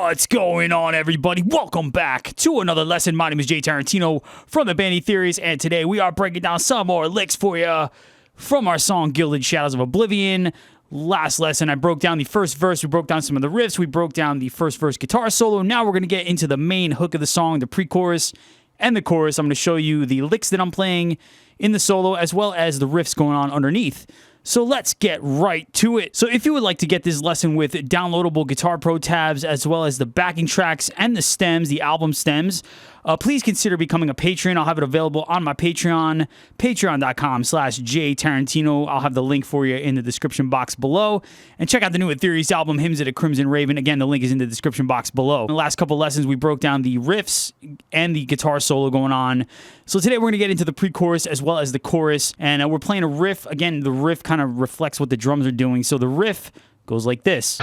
What's going on, everybody? Welcome back to another lesson. My name is Jay Tarantino from the band Etherius, and today we are breaking down some more licks for you from our song Gilded Shadows of Oblivion. Last lesson, I broke down the first verse, we broke down some of the riffs, we broke down the first verse guitar solo. Now we're going to get into the main hook of the song, the pre-chorus and the chorus. I'm going to show you the licks that I'm playing in the solo, as well as the riffs going on underneath. So let's get right to it. So if you would like to get this lesson with downloadable Guitar Pro tabs, as well as the backing tracks and the stems, the album stems, please consider becoming a patron. I'll have it available on my Patreon, patreon.com/Jay Tarantino. I'll have the link for you in the description box below. And check out the new etherius album, Hymns at a Crimson Raven. Again, the link is in the description box below. In the last couple lessons, we broke down the riffs and the guitar solo going on. So today we're going to get into the pre-chorus as well as the chorus. And we're playing a riff. Again, the riff kind of reflects what the drums are doing. So the riff goes like this.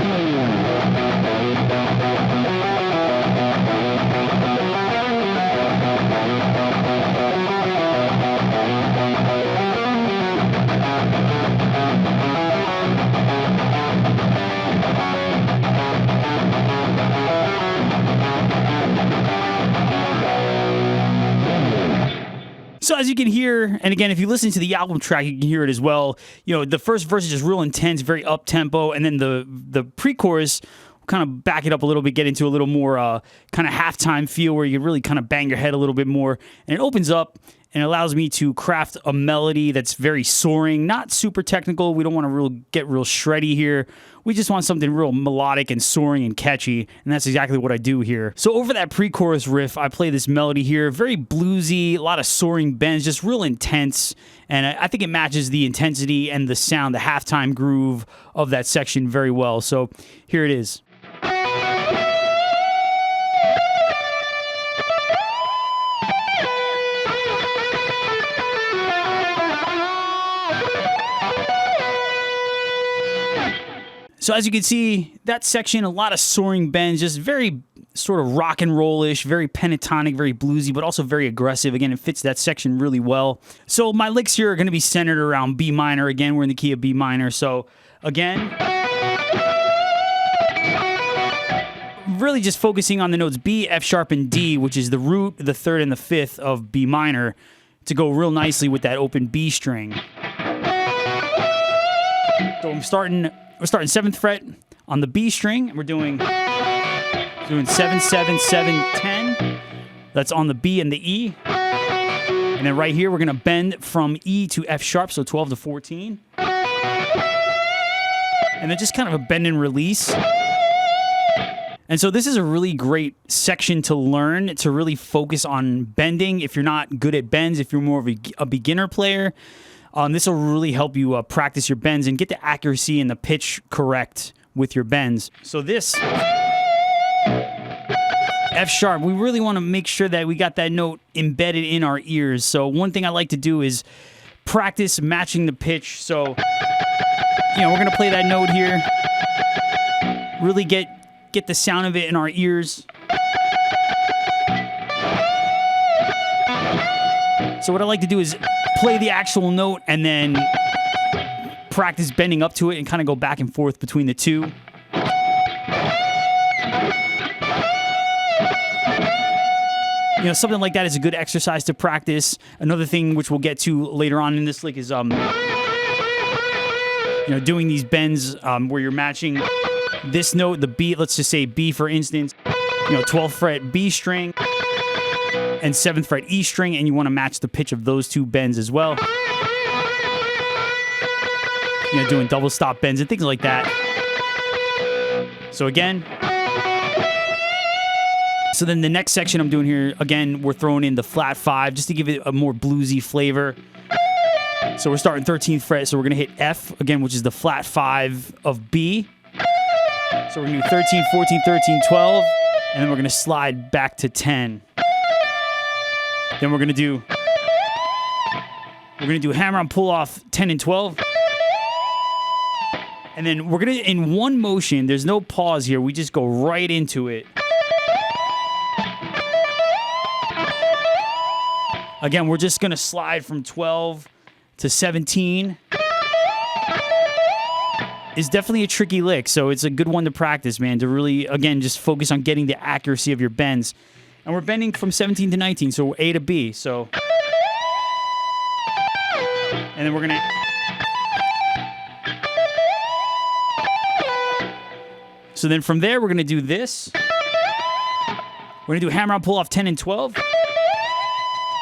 So as you can hear, and again, if you listen to the album track, you can hear it as well. You know, the first verse is just real intense, very up-tempo, and then the pre-chorus will kind of back it up a little bit, get into a little more kind of halftime feel where you can really kind of bang your head a little bit more. And it opens up and it allows me to craft a melody that's very soaring, not super technical. We don't want to get real shreddy here. We just want something real melodic and soaring and catchy, and that's exactly what I do here. So over that pre-chorus riff, I play this melody here, very bluesy, a lot of soaring bends, just real intense, and I think it matches the intensity and the sound, the halftime groove of that section very well. So here it is. So as you can see, that section, a lot of soaring bends, just very sort of rock and roll-ish, very pentatonic, very bluesy, but also very aggressive. Again, it fits that section really well. So my licks here are going to be centered around B minor. Again, we're in the key of B minor. So again, really just focusing on the notes B, F sharp, and D, which is the root, the third, and the fifth of B minor, to go real nicely with that open B string. So we're starting 7th fret on the B string, and we're doing 7, 7, 7, 10. That's on the B and the E. And then right here, we're going to bend from E to F sharp, so 12 to 14. And then just kind of a bend and release. And so this is a really great section to learn, to really focus on bending. If you're not good at bends, if you're more of a beginner player, this will really help you practice your bends and get the accuracy and the pitch correct with your bends. So this F sharp, we really want to make sure that we got that note embedded in our ears. So one thing I like to do is practice matching the pitch. So, you know, we're going to play that note here. Really get the sound of it in our ears. So what I like to do is play the actual note and then practice bending up to it and kind of go back and forth between the two. You know, something like that is a good exercise to practice. Another thing which we'll get to later on in this lick is, you know, doing these bends where you're matching this note, the B, let's just say B for instance, you know, 12th fret B string and 7th fret E string, and you want to match the pitch of those two bends as well. You know, doing double stop bends and things like that. So again, so then the next section I'm doing here, again, we're throwing in the flat 5 just to give it a more bluesy flavor. So we're starting 13th fret, so we're going to hit F, again, which is the flat 5 of B. So we're going to do 13, 14, 13, 12, and then we're going to slide back to 10. Then we're going to do hammer on pull off 10 and 12. And then we're going to, in one motion, there's no pause here. We just go right into it. Again, we're just going to slide from 12 to 17. is definitely a tricky lick, so it's a good one to practice, man, to really, again, just focus on getting the accuracy of your bends. And we're bending from 17 to 19, so A to B, so... And then we're gonna... So then from there, we're gonna do this. We're gonna do hammer on pull off 10 and 12.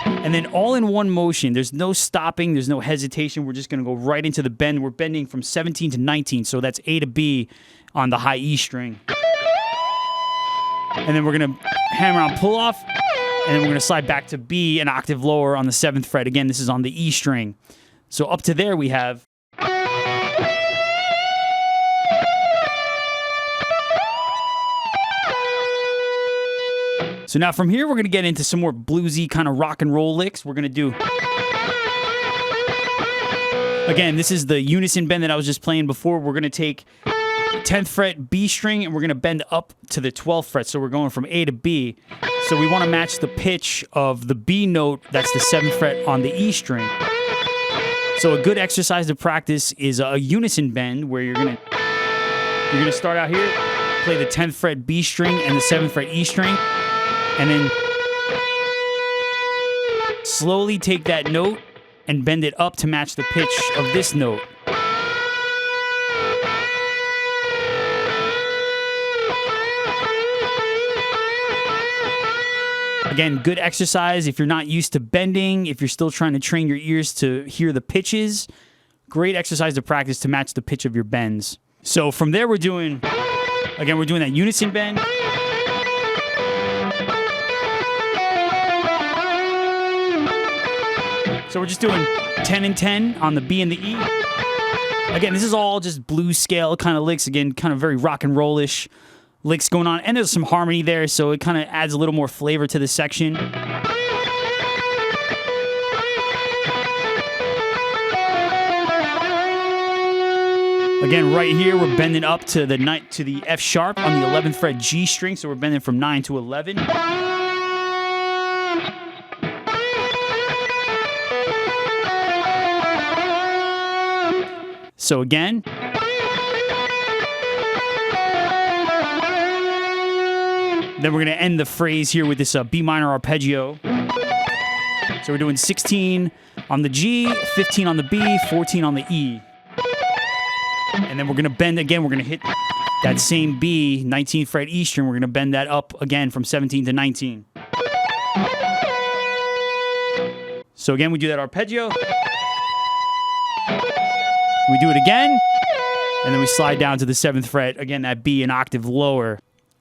And then all in one motion. There's no stopping. There's no hesitation. We're just going to go right into the bend. We're bending from 17 to 19. So that's A to B on the high E string. And then we're going to hammer on pull off. And then we're going to slide back to B an octave lower on the 7th fret. Again, this is on the E string. So up to there we have... So now from here, we're going to get into some more bluesy kind of rock and roll licks. We're going to do... Again, this is the unison bend that I was just playing before. We're going to take 10th fret B string, and we're going to bend up to the 12th fret. So we're going from A to B. So we want to match the pitch of the B note. That's the 7th fret on the E string. So a good exercise to practice is a unison bend where you're going to start out here, play the 10th fret B string and the 7th fret E string. And then slowly take that note and bend it up to match the pitch of this note. Again, good exercise if you're not used to bending, if you're still trying to train your ears to hear the pitches. Great exercise to practice to match the pitch of your bends. So from there, we're doing that unison bend. So we're just doing 10 and 10 on the B and the E. Again, this is all just blues scale kind of licks. Again, kind of very rock and roll-ish licks going on. And there's some harmony there, so it kind of adds a little more flavor to this section. Again, right here, we're bending up to the F sharp on the 11th fret G string. So we're bending from 9 to 11. So again, then we're going to end the phrase here with this B minor arpeggio. So we're doing 16 on the G, 15 on the B, 14 on the E. And then we're going to bend again. We're going to hit that same B, 19th fret E string. We're going to bend that up again from 17 to 19. So again, we do that arpeggio. We do it again, and then we slide down to the 7th fret. Again, that B an octave lower.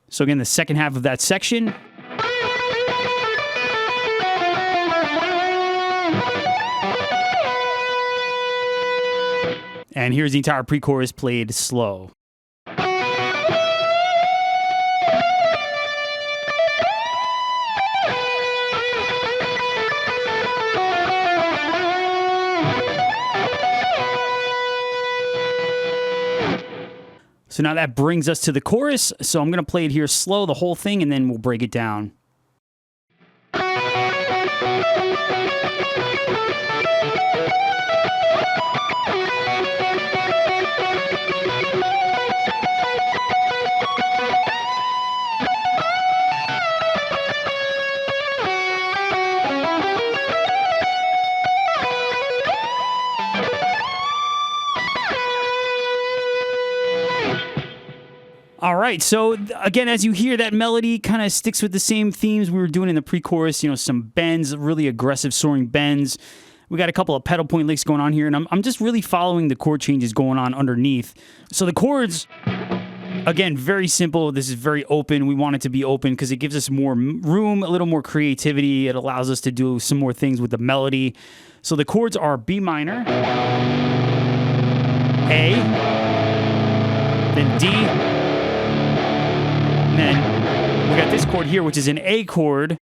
So again, the second half of that section. And here's the entire pre-chorus played slow. So now that brings us to the chorus. So I'm going to play it here slow, the whole thing, and then we'll break it down. All right, so again, as you hear, that melody kind of sticks with the same themes we were doing in the pre-chorus. You know, some bends, really aggressive soaring bends. We got a couple of pedal point licks going on here, and I'm just really following the chord changes going on underneath. So the chords, again, very simple. This is very open. We want it to be open because it gives us more room, a little more creativity. It allows us to do some more things with the melody. So the chords are B minor, A, then D, and then we got this chord here, which is an A chord,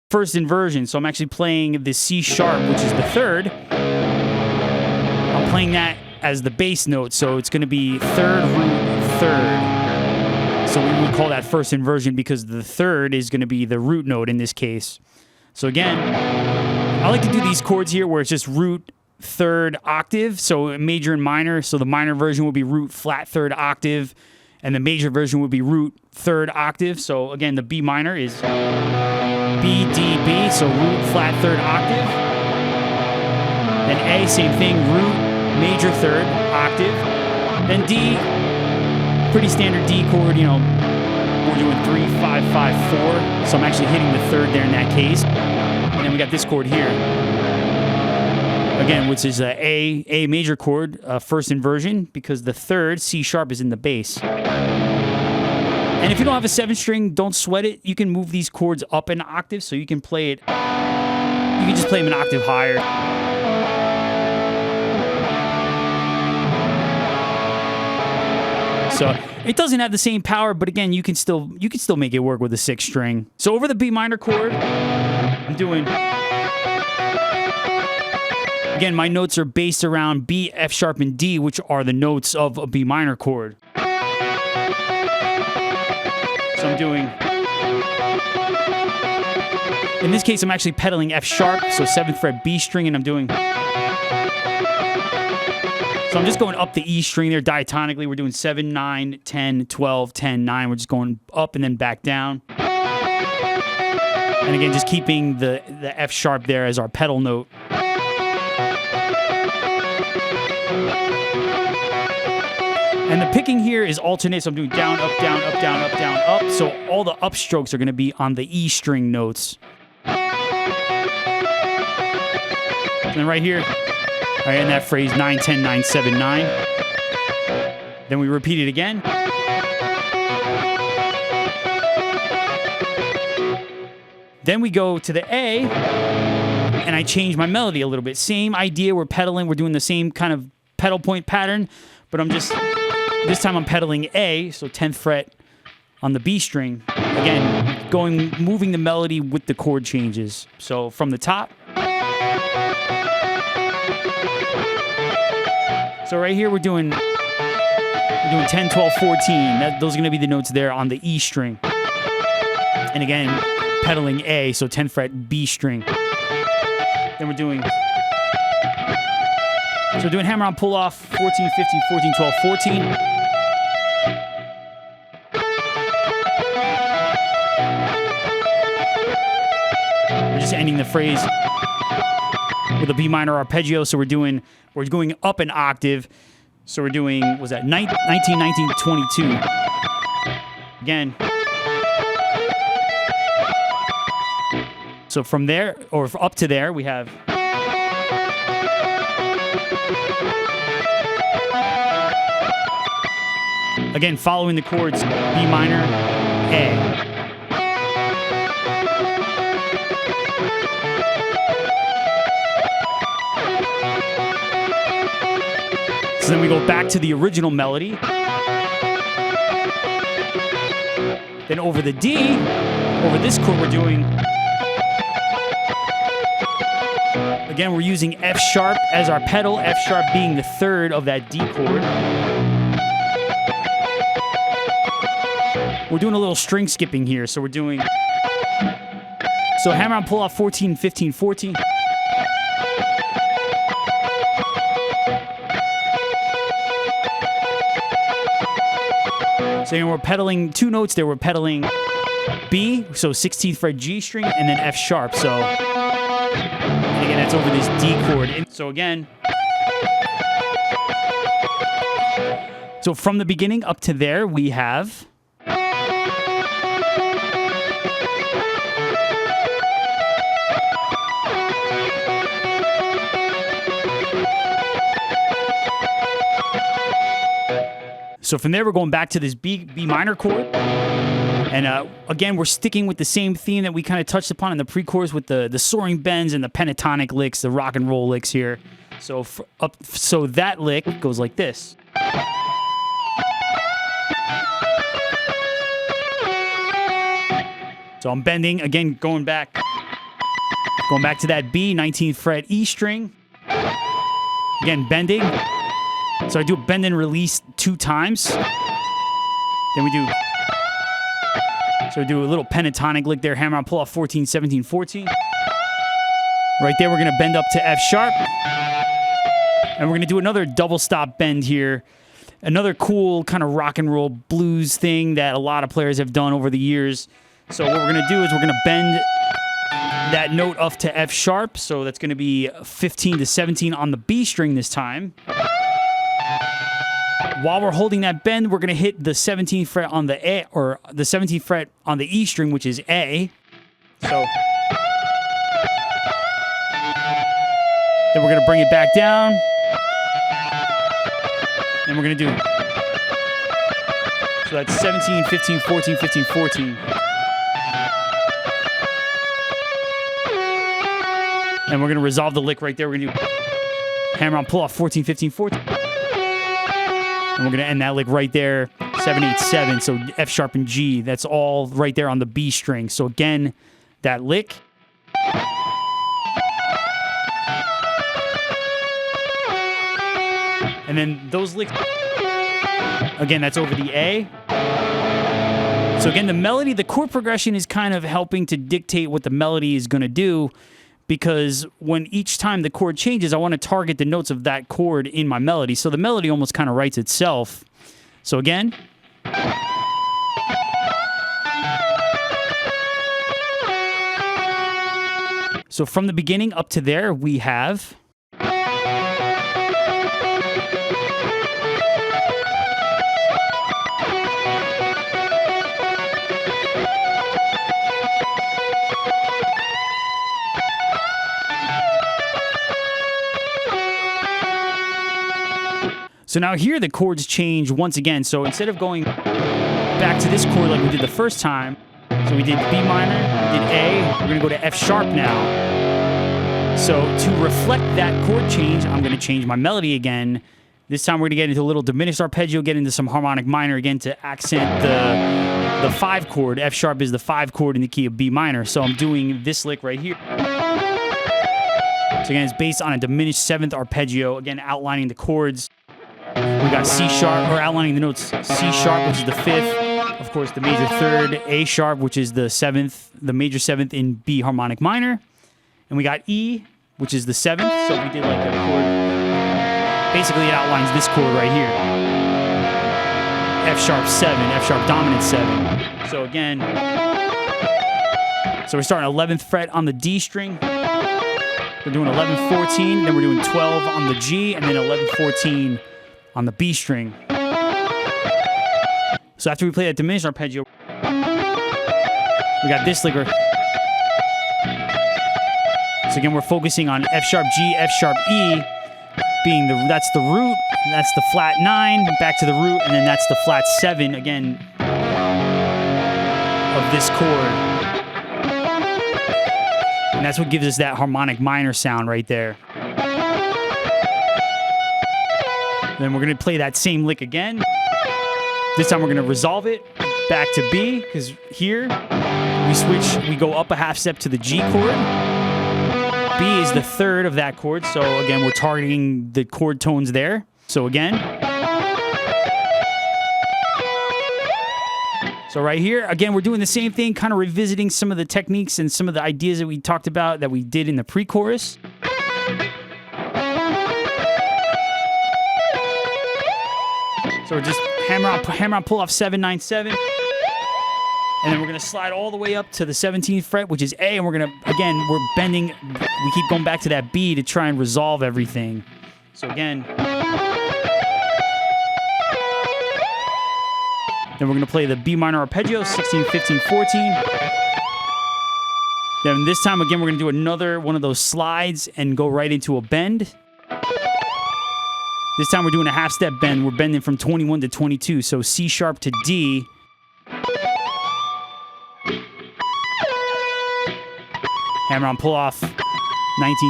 first inversion. So I'm actually playing the C sharp, which is the third. I'm playing that as the bass note, so it's going to be third, root, third. So we would call that first inversion because the third is going to be the root note in this case. So again, I like to do these chords here where it's just root, third octave, so major and minor. So the minor version would be root flat third octave, and the major version would be root third octave. So again, the B minor is B, D, B, so root flat third octave. Then A, same thing, root major third octave. Then D, pretty standard D chord, you know, we're doing 3, 5, 5, 4. So I'm actually hitting the third there in that case. And then we got this chord here. Again, which is A major chord, first inversion, because the third, C sharp, is in the bass. And if you don't have a 7-string, don't sweat it. You can move these chords up an octave, so you can play it, you can just play them an octave higher. So it doesn't have the same power, but again, you can still make it work with a 6-string. So over the B minor chord, I'm doing... Again, my notes are based around B, F sharp, and D, which are the notes of a B minor chord. So I'm doing... In this case, I'm actually pedaling F sharp, so 7th fret B string, and I'm doing... So I'm just going up the E string there diatonically. We're doing 7, 9, 10, 12, 10, 9. We're just going up and then back down. And again, just keeping the F sharp there as our pedal note. And the picking here is alternate, so I'm doing down, up, down, up, down, up, down, up. So all the upstrokes are going to be on the E string notes. And then right here, right in that phrase, 9, 10, 9, 7, 9. Then we repeat it again. Then we go to the A, and I change my melody a little bit. Same idea, we're pedaling, we're doing the same kind of pedal point pattern, but I'm just... This time I'm pedaling A, so 10th fret on the B string. Again, moving the melody with the chord changes. So from the top. So right here we're doing 10, 12, 14. Those are going to be the notes there on the E string. And again, pedaling A, so 10th fret B string. Then we're doing... So we're doing hammer on pull off, 14, 15, 14, 12, 14. We're just ending the phrase with a B minor arpeggio, so we're going up an octave. So we're doing, was that 19, 19, 22. Again. So from there, or up to there, we have... Again, following the chords, B minor, A. So then we go back to the original melody. Then over the D, over this chord we're doing... Again, we're using F sharp as our pedal, F sharp being the third of that D chord. We're doing a little string skipping here, so we're doing... So hammer on pull off 14, 15, 14. So we're pedaling two notes there. We're pedaling B, so 16th fret G string, and then F sharp. So, and again, that's over this D chord. And so again... So from the beginning up to there, we have... So from there, we're going back to this B minor chord. And again, we're sticking with the same theme that we kind of touched upon in the pre-chorus with the soaring bends and the pentatonic licks, the rock and roll licks here. So so that lick goes like this. So I'm bending, again, going back to that B, 19th fret E string. Again, bending. So I do a bend and release 2 times. Then we do a little pentatonic lick there, hammer on pull off 14, 17, 14. Right there, we're going to bend up to F sharp. And we're going to do another double stop bend here. Another cool kind of rock and roll blues thing that a lot of players have done over the years. So what we're going to do is we're going to bend that note up to F sharp. So that's going to be 15 to 17 on the B string this time. While we're holding that bend, we're going to hit the 17th fret on the A, or the 17th fret on the E string, which is A. So then we're going to bring it back down. And we're going to do, so that's 17, 15, 14, 15, 14. And we're going to resolve the lick right there. We're going to do hammer on pull off 14, 15, 14. And we're going to end that lick right there, 7, 8, 7. So F sharp and G, that's all right there on the B string. So again, that lick. And then those licks, again, that's over the A. So again, the melody, the chord progression is kind of helping to dictate what the melody is going to do, because when each time the chord changes, I want to target the notes of that chord in my melody. So the melody almost kind of writes itself. So again. So from the beginning up to there, we have. So now here the chords change once again. So instead of going back to this chord like we did the first time, so we did B minor, we did A, we're going to go to F sharp now. So to reflect that chord change, I'm going to change my melody again. This time we're going to get into a little diminished arpeggio, get into some harmonic minor again to accent the 5 chord. F sharp is the 5 chord in the key of B minor. So I'm doing this lick right here. So again, it's based on a diminished 7th arpeggio, again outlining the chords. We got C sharp, or outlining the notes, C sharp, which is the 5th, of course the major 3rd, A sharp, which is the 7th, the major 7th in B harmonic minor, and we got E, which is the 7th, so we did like a chord, basically it outlines this chord right here, F sharp 7, F sharp dominant 7, so again, so we're starting 11th fret on the D string, we're doing 11, 14, then we're doing 12 on the G, and then 11, 14 on the B string. So after we play that diminished arpeggio, we got this lick. So again, we're focusing on F sharp G, F sharp E, being that's the root, that's the flat 9, back to the root, and then that's the flat 7 again of this chord. And that's what gives us that harmonic minor sound right there. Then we're going to play that same lick again. This time we're going to resolve it back to B, because here we switch, we go up a half step to the G chord. B is the 3rd of that chord, so again, we're targeting the chord tones there. So again. So right here, again, we're doing the same thing, kind of revisiting some of the techniques and some of the ideas that we talked about that we did in the pre-chorus. So we're just hammer on, pull off 7, 9, 7. And then we're going to slide all the way up to the 17th fret, which is A. And we're going to, again, we're bending. We keep going back to that B to try and resolve everything. So again. Then we're going to play the B minor arpeggio, 16, 15, 14. Then this time, again, we're going to do another one of those slides and go right into a bend. This time we're doing a half step bend. We're bending from 21 to 22. So C sharp to D. Hammer on pull off 19,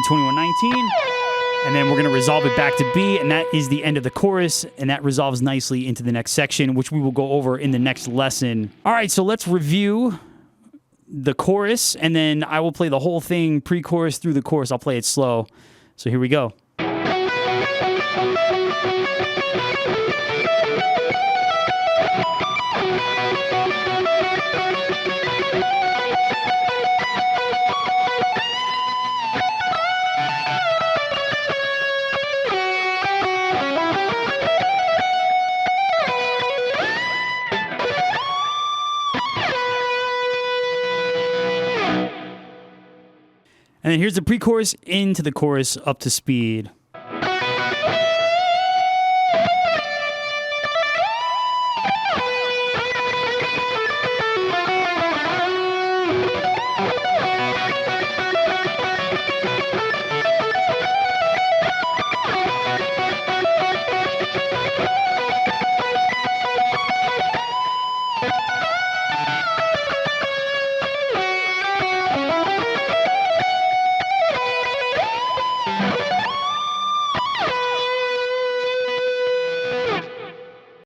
21, 19. And then we're going to resolve it back to B. And that is the end of the chorus. And that resolves nicely into the next section, which we will go over in the next lesson. All right, so let's review the chorus. And then I will play the whole thing pre-chorus through the chorus. I'll play it slow. So here we go. And then here's the pre-chorus into the chorus up to speed.